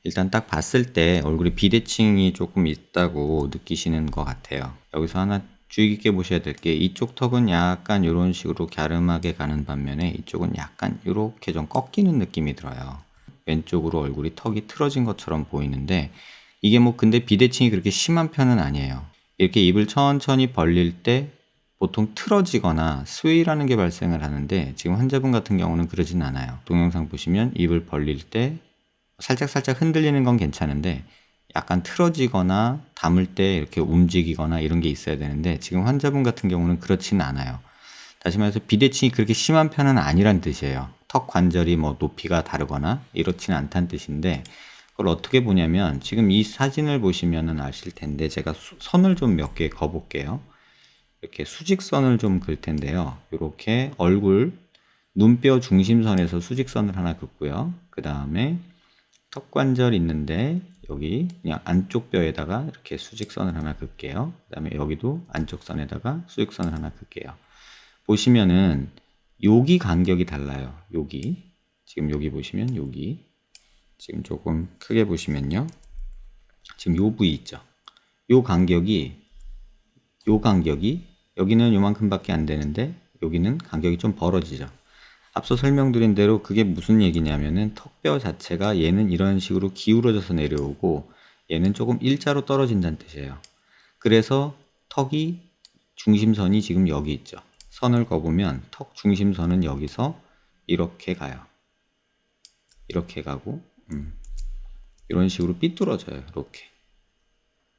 일단 딱 봤을 때 얼굴에 비대칭이 조금 있다고 느끼시는 것 같아요. 여기서 하나 주의 깊게 보셔야 될 게, 이쪽 턱은 약간 이런 식으로 갸름하게 가는 반면에 이쪽은 약간 이렇게 좀 꺾이는 느낌이 들어요. 왼쪽으로 얼굴이 턱이 틀어진 것처럼 보이는데, 이게 뭐 근데 비대칭이 그렇게 심한 편은 아니에요. 이렇게 입을 천천히 벌릴 때 보통 틀어지거나 스웨이라는 게 발생을 하는데, 지금 환자분 같은 경우는 그러진 않아요. 동영상 보시면 입을 벌릴 때 살짝 흔들리는 건 괜찮은데, 약간 틀어지거나 담을 때 이렇게 움직이거나 이런 게 있어야 되는데, 지금 환자분 같은 경우는 그렇지는 않아요. 다시 말해서 비대칭이 그렇게 심한 편은 아니란 뜻이에요. 턱 관절이 뭐 높이가 다르거나 이렇지는 않다는 뜻인데, 그걸 어떻게 보냐면, 지금 이 사진을 보시면은 아실 텐데, 제가 선을 좀 몇 개 그어볼게요. 이렇게 수직선을 좀 그을 텐데요. 이렇게 얼굴 눈뼈 중심선에서 수직선을 하나 긋고요. 그 다음에 턱 관절 있는데 여기 그냥 안쪽 뼈에다가 이렇게 수직선을 하나 긋게요. 그 다음에 여기도 안쪽 선에다가 수직선을 하나 긋게요. 보시면은 여기 간격이 달라요. 여기 지금 여기 보시면 여기 지금 조금 크게 보시면요, 지금 요 부위 있죠. 요 간격이 여기는 요만큼밖에 안 되는데 여기는 간격이 좀 벌어지죠. 앞서 설명드린 대로 그게 무슨 얘기냐면은, 턱뼈 자체가 얘는 이런 식으로 기울어져서 내려오고 얘는 조금 일자로 떨어진다는 뜻이에요. 그래서 턱이 중심선이 지금 여기 있죠. 선을 그어보면 턱 중심선은 여기서 이렇게 가요. 이렇게 가고 이런 식으로 삐뚤어져요. 이렇게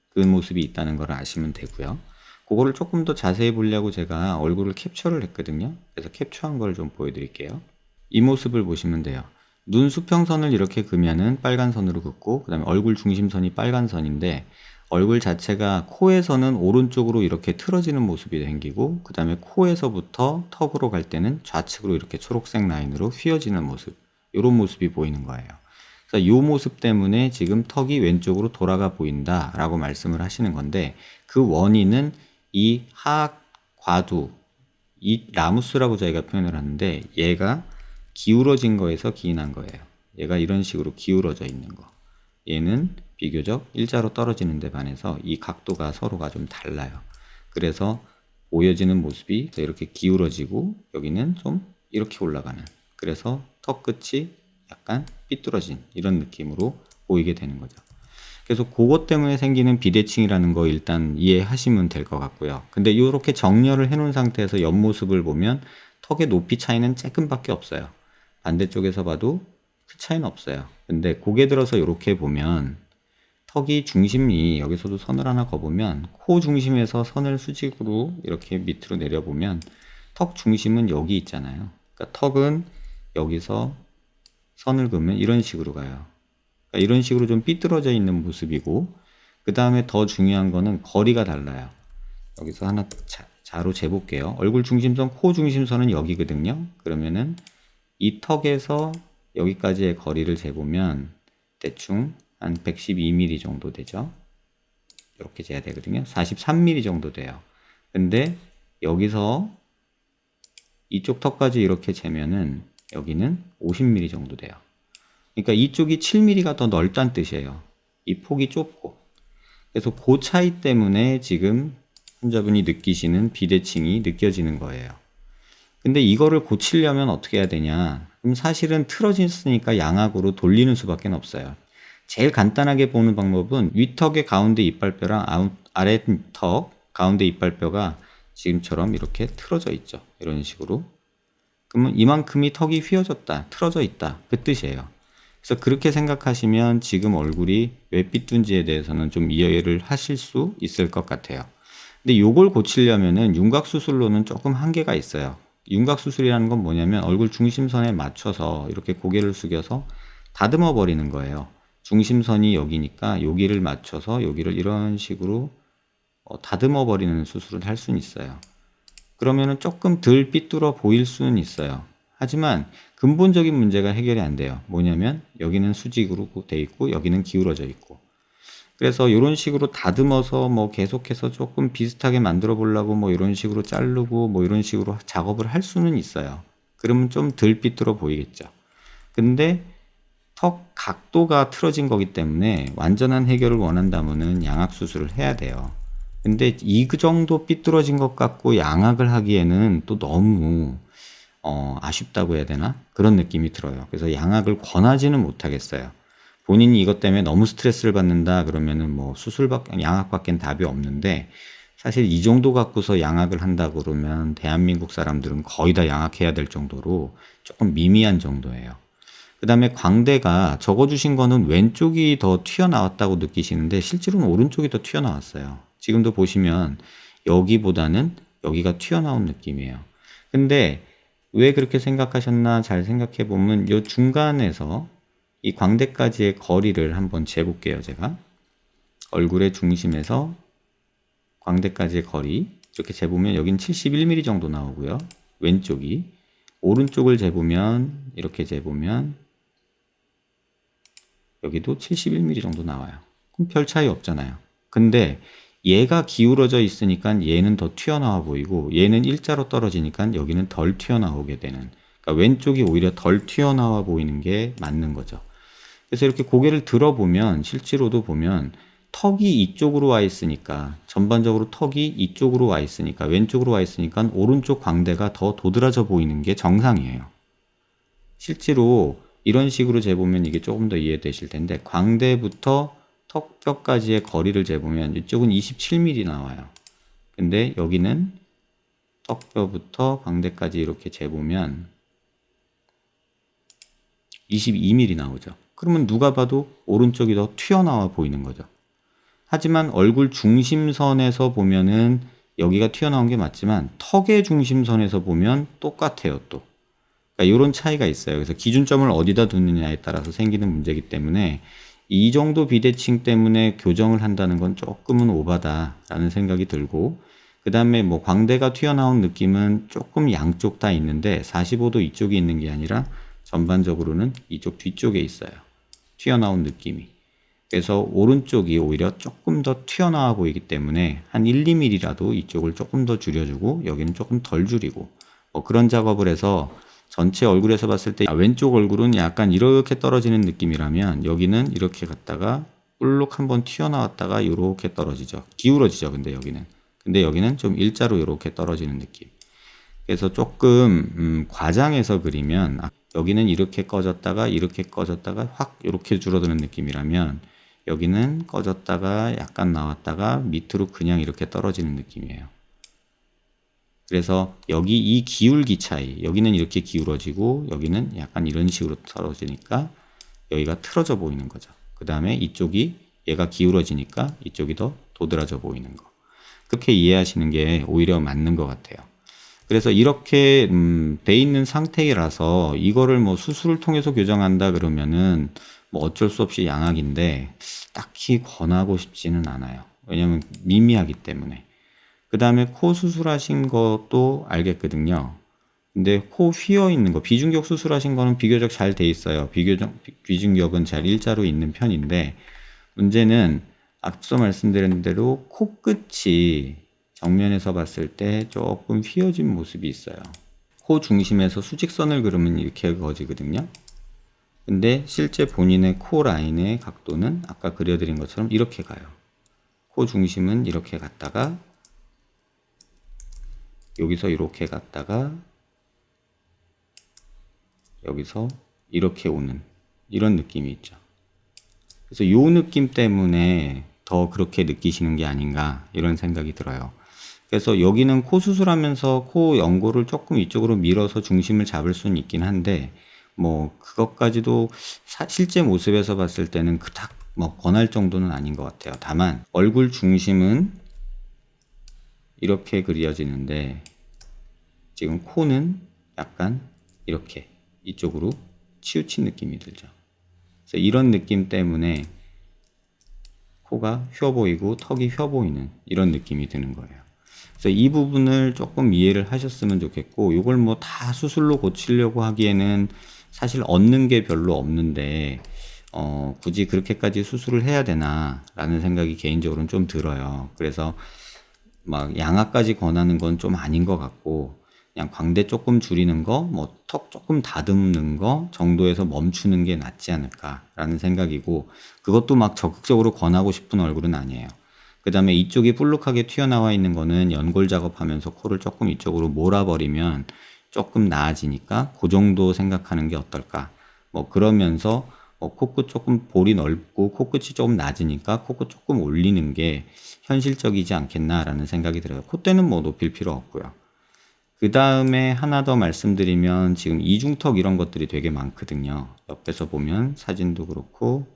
그 모습이 있다는 걸 아시면 되고요. 그거를 조금 더 자세히 보려고 제가 얼굴을 캡처를 했거든요. 그래서 캡처한 걸 좀 보여드릴게요. 이 모습을 보시면 돼요. 눈 수평선을 이렇게 그으면은 빨간 선으로 긋고, 그 다음에 얼굴 중심선이 빨간 선인데, 얼굴 자체가 코에서는 오른쪽으로 이렇게 틀어지는 모습이 생기고, 그 다음에 코에서부터 턱으로 갈 때는 좌측으로 이렇게 초록색 라인으로 휘어지는 모습, 이런 모습이 보이는 거예요. 그래서 이 모습 때문에 지금 턱이 왼쪽으로 돌아가 보인다 라고 말씀을 하시는 건데, 그 원인은 이 하악 과두, 이 라무스라고 저희가 표현을 하는데, 얘가 기울어진 거에서 기인한 거예요. 얘가 이런 식으로 기울어져 있는 거, 얘는 비교적 일자로 떨어지는 데 반해서 이 각도가 서로가 좀 달라요. 그래서 보여지는 모습이 이렇게 기울어지고 여기는 좀 이렇게 올라가는, 그래서 턱 끝이 약간 삐뚤어진 이런 느낌으로 보이게 되는 거죠. 그래서 그것 때문에 생기는 비대칭이라는 거 일단 이해하시면 될 것 같고요. 근데 이렇게 정렬을 해 놓은 상태에서 옆모습을 보면 턱의 높이 차이는 조금밖에 없어요. 반대쪽에서 봐도 큰 차이는 없어요. 근데 고개 들어서 이렇게 보면 턱이 중심이, 여기서도 선을 하나 그어보면 코 중심에서 선을 수직으로 이렇게 밑으로 내려보면 턱 중심은 여기 있잖아요. 그러니까 턱은 여기서 선을 그으면 이런 식으로 가요. 그러니까 이런 식으로 좀 삐뚤어져 있는 모습이고, 그 다음에 더 중요한 거는 거리가 달라요. 여기서 하나 자로 재볼게요. 얼굴 중심선, 코 중심선은 여기거든요. 그러면은 이 턱에서 여기까지의 거리를 재보면 대충 한 112mm 정도 되죠. 이렇게 재야 되거든요. 43mm 정도 돼요. 근데 여기서 이쪽 턱까지 이렇게 재면은 여기는 50mm 정도 돼요. 그러니까 이쪽이 7mm가 더 넓다는 뜻이에요. 이 폭이 좁고. 그래서 그 차이 때문에 지금 환자분이 느끼시는 비대칭이 느껴지는 거예요. 근데 이거를 고치려면 어떻게 해야 되냐? 그럼 사실은 틀어졌으니까 양악으로 돌리는 수밖에 없어요. 제일 간단하게 보는 방법은 위턱의 가운데 이빨뼈랑 아래턱 가운데 이빨뼈가 지금처럼 이렇게 틀어져 있죠. 이런 식으로. 그러면 이만큼이 턱이 휘어졌다, 틀어져 있다, 그 뜻이에요. 그래서 그렇게 생각하시면 지금 얼굴이 왜 삐뚤지에 대해서는 좀 이해를 하실 수 있을 것 같아요. 근데 요걸 고치려면은 윤곽 수술로는 조금 한계가 있어요. 윤곽 수술이라는 건 뭐냐면 얼굴 중심선에 맞춰서 이렇게 고개를 숙여서 다듬어 버리는 거예요. 중심선이 여기니까 여기를 맞춰서 여기를 이런 식으로 다듬어 버리는 수술을 할 수는 있어요. 그러면은 조금 덜 삐뚤어 보일 수는 있어요. 하지만 근본적인 문제가 해결이 안 돼요. 뭐냐면 여기는 수직으로 돼 있고 여기는 기울어져 있고, 그래서 이런 식으로 다듬어서 뭐 계속해서 조금 비슷하게 만들어 보려고 뭐 이런 식으로 자르고 뭐 이런 식으로 작업을 할 수는 있어요. 그러면 좀 덜 삐뚤어 보이겠죠. 근데 턱 각도가 틀어진 거기 때문에 완전한 해결을 원한다면은 양악 수술을 해야 돼요. 근데 이 정도 삐뚤어진 것 같고 양악을 하기에는 또 너무 아쉽다고 해야 되나? 그런 느낌이 들어요. 그래서 양악을 권하지는 못하겠어요. 본인이 이것 때문에 너무 스트레스를 받는다 그러면은 뭐 양악밖엔 답이 없는데, 사실 이 정도 갖고서 양악을 한다 그러면 대한민국 사람들은 거의 다 양악해야 될 정도로 조금 미미한 정도예요. 그 다음에 광대가 적어주신 거는 왼쪽이 더 튀어나왔다고 느끼시는데 실제로는 오른쪽이 더 튀어나왔어요. 지금도 보시면 여기보다는 여기가 튀어나온 느낌이에요. 근데 왜 그렇게 생각하셨나 잘 생각해 보면 이 중간에서 이 광대까지의 거리를 한번 재볼게요. 제가 얼굴의 중심에서 광대까지의 거리 이렇게 재보면 여긴 71mm 정도 나오고요. 왼쪽이 오른쪽을 재보면 이렇게 재보면 여기도 71mm 정도 나와요. 그럼 별 차이 없잖아요. 근데 얘가 기울어져 있으니까 얘는 더 튀어나와 보이고 얘는 일자로 떨어지니까 여기는 덜 튀어나오게 되는, 그러니까 왼쪽이 오히려 덜 튀어나와 보이는 게 맞는 거죠. 그래서 이렇게 고개를 들어보면 실제로도 보면 턱이 이쪽으로 와 있으니까, 전반적으로 턱이 이쪽으로 와 있으니까, 왼쪽으로 와 있으니까 오른쪽 광대가 더 도드라져 보이는 게 정상이에요. 실제로 이런 식으로 재보면 이게 조금 더 이해되실 텐데, 광대부터 턱뼈까지의 거리를 재보면 이쪽은 27mm 나와요. 근데 여기는 턱뼈부터 광대까지 이렇게 재보면 22mm 나오죠. 그러면 누가 봐도 오른쪽이 더 튀어나와 보이는 거죠. 하지만 얼굴 중심선에서 보면은 여기가 튀어나온 게 맞지만 턱의 중심선에서 보면 똑같아요, 또. 그러니까 이런 차이가 있어요. 그래서 기준점을 어디다 두느냐에 따라서 생기는 문제이기 때문에 이 정도 비대칭 때문에 교정을 한다는 건 조금은 오바다라는 생각이 들고, 그 다음에 뭐 광대가 튀어나온 느낌은 조금 양쪽 다 있는데 45도 이쪽이 있는 게 아니라 전반적으로는 이쪽 뒤쪽에 있어요. 튀어나온 느낌이. 그래서 오른쪽이 오히려 조금 더 튀어나와 보이기 때문에 한 1, 2mm라도 이쪽을 조금 더 줄여주고 여기는 조금 덜 줄이고 뭐 그런 작업을 해서 전체 얼굴에서 봤을 때 왼쪽 얼굴은 약간 이렇게 떨어지는 느낌이라면 여기는 이렇게 갔다가 볼록 한번 튀어나왔다가 이렇게 떨어지죠. 기울어지죠. 근데 여기는 좀 일자로 이렇게 떨어지는 느낌. 그래서 조금 과장해서 그리면 여기는 이렇게 꺼졌다가 이렇게 꺼졌다가 확 이렇게 줄어드는 느낌이라면 여기는 꺼졌다가 약간 나왔다가 밑으로 그냥 이렇게 떨어지는 느낌이에요. 그래서 여기 이 기울기 차이, 여기는 이렇게 기울어지고 여기는 약간 이런 식으로 떨어지니까 여기가 틀어져 보이는 거죠. 그 다음에 이쪽이 얘가 기울어지니까 이쪽이 더 도드라져 보이는 거. 그렇게 이해하시는 게 오히려 맞는 것 같아요. 그래서 이렇게 돼 있는 상태라서 이거를 뭐 수술을 통해서 교정한다 그러면은 뭐 어쩔 수 없이 양악인데 딱히 권하고 싶지는 않아요. 왜냐면 미미하기 때문에. 그 다음에 코 수술하신 것도 알겠거든요. 근데 코 휘어 있는 거, 비중격 수술하신 거는 비교적 잘 돼 있어요. 비중격은 잘 일자로 있는 편인데 문제는 앞서 말씀드린 대로 코끝이 정면에서 봤을 때 조금 휘어진 모습이 있어요. 코 중심에서 수직선을 그으면 이렇게 그어지거든요. 근데 실제 본인의 코 라인의 각도는 아까 그려드린 것처럼 이렇게 가요. 코 중심은 이렇게 갔다가 여기서 이렇게 갔다가 여기서 이렇게 오는 이런 느낌이 있죠. 그래서 이 느낌 때문에 더 그렇게 느끼시는 게 아닌가 이런 생각이 들어요. 그래서 여기는 코 수술하면서 코 연고를 조금 이쪽으로 밀어서 중심을 잡을 수는 있긴 한데 뭐 그것까지도 실제 모습에서 봤을 때는 그닥 뭐 권할 정도는 아닌 것 같아요. 다만 얼굴 중심은 이렇게 그려지는데 지금 코는 약간 이렇게 이쪽으로 치우친 느낌이 들죠. 그래서 이런 느낌 때문에 코가 휘어 보이고 턱이 휘어 보이는 이런 느낌이 드는 거예요. 그래서 이 부분을 조금 이해를 하셨으면 좋겠고, 이걸 뭐 다 수술로 고치려고 하기에는 사실 얻는 게 별로 없는데 굳이 그렇게까지 수술을 해야 되나 라는 생각이 개인적으로는 좀 들어요. 그래서 막 양악까지 권하는 건 좀 아닌 것 같고, 그냥 광대 조금 줄이는 거, 뭐 턱 조금 다듬는 거 정도에서 멈추는 게 낫지 않을까라는 생각이고, 그것도 막 적극적으로 권하고 싶은 얼굴은 아니에요. 그 다음에 이쪽이 볼록하게 튀어나와 있는 거는 연골 작업하면서 코를 조금 이쪽으로 몰아버리면 조금 나아지니까 그 정도 생각하는 게 어떨까. 뭐 그러면서 코끝 조금 볼이 넓고 코끝이 조금 낮으니까 코끝 조금 올리는 게 현실적이지 않겠나라는 생각이 들어요. 콧대는 뭐 높일 필요 없고요. 그 다음에 하나 더 말씀드리면 지금 이중턱 이런 것들이 되게 많거든요. 옆에서 보면 사진도 그렇고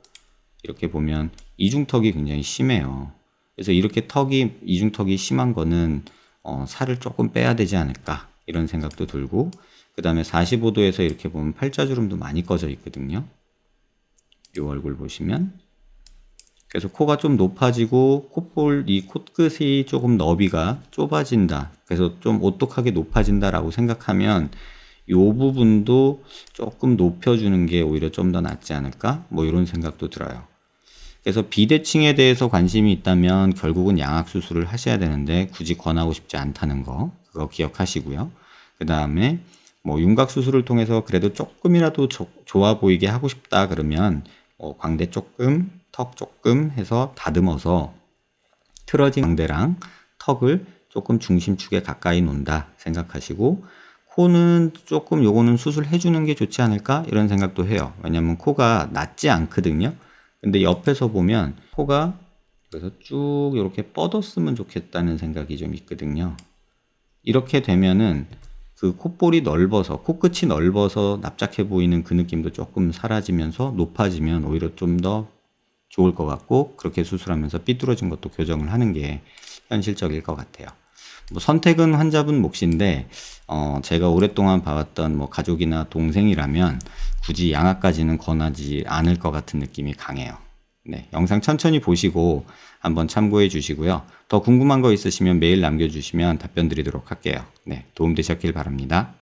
이렇게 보면 이중턱이 굉장히 심해요. 그래서 이렇게 이중턱이 심한 거는 살을 조금 빼야 되지 않을까 이런 생각도 들고, 그 다음에 45도에서 이렇게 보면 팔자주름도 많이 꺼져 있거든요. 이 얼굴 보시면. 그래서 코가 좀 높아지고 이 코끝이 조금 너비가 좁아진다. 그래서 좀 오똑하게 높아진다라고 생각하면 이 부분도 조금 높여주는 게 오히려 좀 더 낫지 않을까? 뭐 이런 생각도 들어요. 그래서 비대칭에 대해서 관심이 있다면 결국은 양악 수술을 하셔야 되는데 굳이 권하고 싶지 않다는 거, 그거 기억하시고요. 그 다음에 뭐 윤곽 수술을 통해서 그래도 조금이라도 좋아 보이게 하고 싶다 그러면 광대 조금, 턱 조금 해서 다듬어서 틀어진 광대랑 턱을 조금 중심축에 가까이 놓는다 생각하시고, 코는 조금 요거는 수술해 주는 게 좋지 않을까 이런 생각도 해요. 왜냐면 코가 낮지 않거든요. 근데 옆에서 보면 코가 그래서 쭉 이렇게 뻗었으면 좋겠다는 생각이 좀 있거든요. 이렇게 되면은 그 콧볼이 넓어서 코끝이 넓어서 납작해 보이는 그 느낌도 조금 사라지면서 높아지면 오히려 좀 더 좋을 것 같고, 그렇게 수술하면서 삐뚤어진 것도 교정을 하는 게 현실적일 것 같아요. 뭐 선택은 환자분 몫인데 제가 오랫동안 봐왔던 뭐 가족이나 동생이라면 굳이 양악까지는 권하지 않을 것 같은 느낌이 강해요. 네, 영상 천천히 보시고 한번 참고해 주시고요. 더 궁금한 거 있으시면 메일 남겨주시면 답변 드리도록 할게요. 네, 도움 되셨길 바랍니다.